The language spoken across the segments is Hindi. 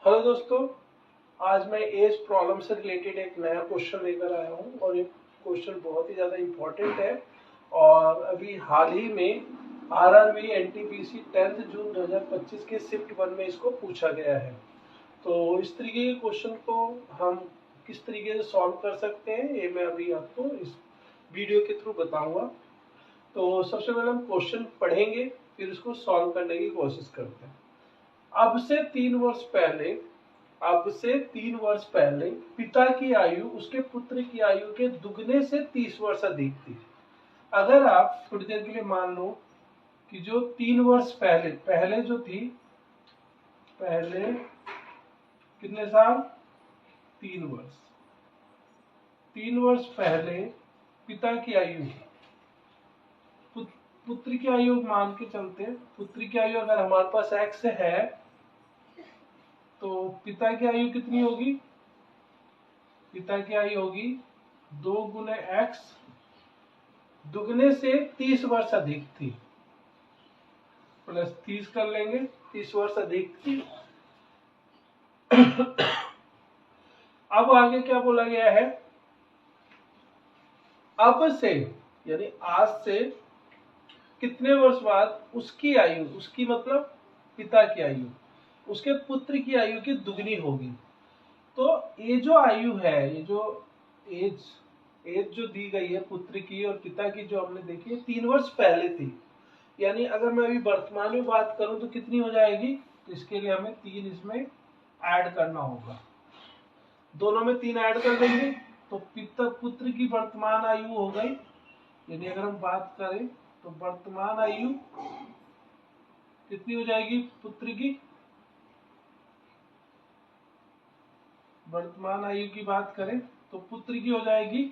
हेलो दोस्तों, आज मैं एज प्रॉब्लम से रिलेटेड एक नया क्वेश्चन लेकर आया हूँ और ये क्वेश्चन बहुत ही ज़्यादा इम्पोर्टेंट है। और अभी हाल ही में आरआरबी एनटीपीसी 10 जून 2025 के शिफ्ट 1 में इसको पूछा गया है। तो इस तरीके के क्वेश्चन को हम किस तरीके से सॉल्व कर सकते हैं, ये मैं अभी आपको इस वीडियो के थ्रू बताऊंगा। तो सबसे पहले हम क्वेश्चन पढ़ेंगे, फिर इसको सॉल्व करने की कोशिश करते हैं। अब से 3 वर्ष पहले पिता की आयु उसके पुत्र की आयु के दुगने से 30 वर्ष अधिक थी। अगर आप थोड़ी देर के लिए मान लो कि जो 3 वर्ष पहले जो थी, पहले कितने साल, 3 वर्ष, 3 वर्ष पहले पिता की आयु, पुत्र की आयु मान के चलते हैं। पुत्र की आयु अगर हमारे पास x है तो पिता की आयु कितनी होगी, पिता की आयु होगी 2 गुने x, दुगने से 30 वर्ष अधिक थी, प्लस 30 कर लेंगे, 30 वर्ष अधिक थी। अब आगे क्या बोला गया है, अब से यानी आज से कितने वर्ष बाद उसकी आयु, उसकी मतलब पिता की आयु उसके पुत्र की आयु की दुगनी होगी। तो ये जो आयु है, ये जो एज जो दी गई है पुत्र की और पिता की, जो हमने देखी है 3 वर्ष पहले थी। यानी अगर मैं अभी वर्तमान में बात करूं तो कितनी हो जाएगी, तो इसके लिए हमें 3 इसमें ऐड करना होगा। दोनों में 3 ऐड कर देंगे तो पुत्र की वर्तमान आयु हो गई, यानी अगर हम बात करें तो वर्तमान आयु कितनी हो जाएगी, पुत्र की वर्तमान आयु की बात करें तो पुत्र की हो जाएगी,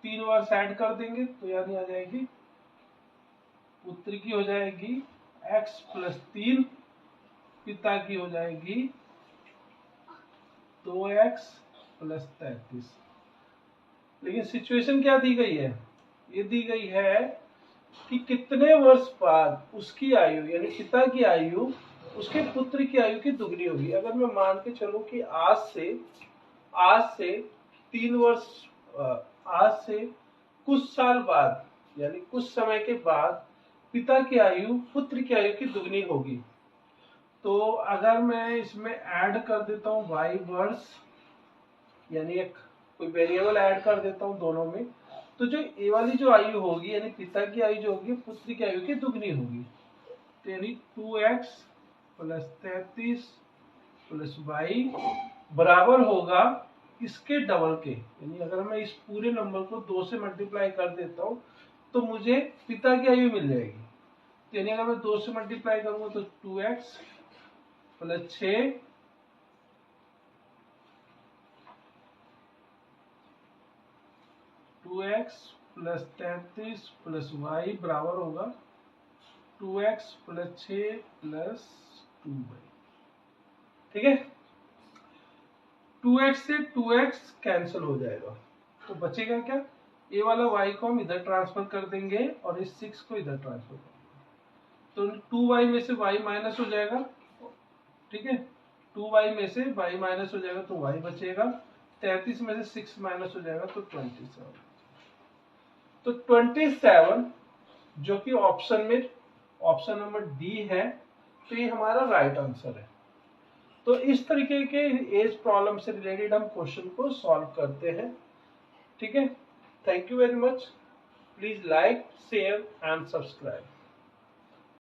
3 वर्ष ऐड कर देंगे तो यानी आ जाएगी, पुत्र की हो जाएगी x प्लस 3, पिता की हो जाएगी 2x प्लस 33। लेकिन सिचुएशन क्या दी गई है, ये दी गई है कि कितने वर्ष बाद उसकी आयु यानी पिता की आयु उसके पुत्र की आयु की दुगनी होगी। अगर मैं मान के चलूं कि आज से 3 वर्ष, आज से कुछ साल बाद यानी कुछ समय के बाद पिता की आयु पुत्र की आयु की दुगनी होगी। तो अगर मैं इसमें ऐड कर देता हूँ y वर्ष, यानी एक कोई वेरिएबल ऐड कर देता हूँ दोनों में, तो जो ए वाली जो आयु होगी यानी पिता की आयु जो होगी पुत्र की आयु की दुगनी होगी। तो यानी 2x प्लस 33 प्लस y बराबर होगा इसके डबल के। यानी अगर मैं इस पूरे नंबर को 2 से मल्टीप्लाई कर देता हूँ तो मुझे पिता की आयु मिल जाएगी। तो यानी अगर मैं 2 से मल्टीप्लाई करूंगा तो 2x plus 6 2x plus 33 plus y बराबर होगा 2x प्लस 6 प्लस 2y। ठीक है, 2x से 2x कैंसिल हो जाएगा तो बचेगा क्या, ये वाला y को हम इधर ट्रांसफर कर देंगे और इस 6 को इधर ट्रांसफर कर देंगे, तो 2y में से y माइनस हो जाएगा। ठीक है, 2y में से y माइनस हो जाएगा तो y बचेगा, 33 में से 6 माइनस हो जाएगा तो 27। तो 27 जो कि ऑप्शन नंबर डी है, तो ये हमारा राइट आंसर है। तो इस तरीके के एज प्रॉब्लम से रिलेटेड हम क्वेश्चन को सॉल्व करते हैं। ठीक है, thank you very much. Please like, share and subscribe.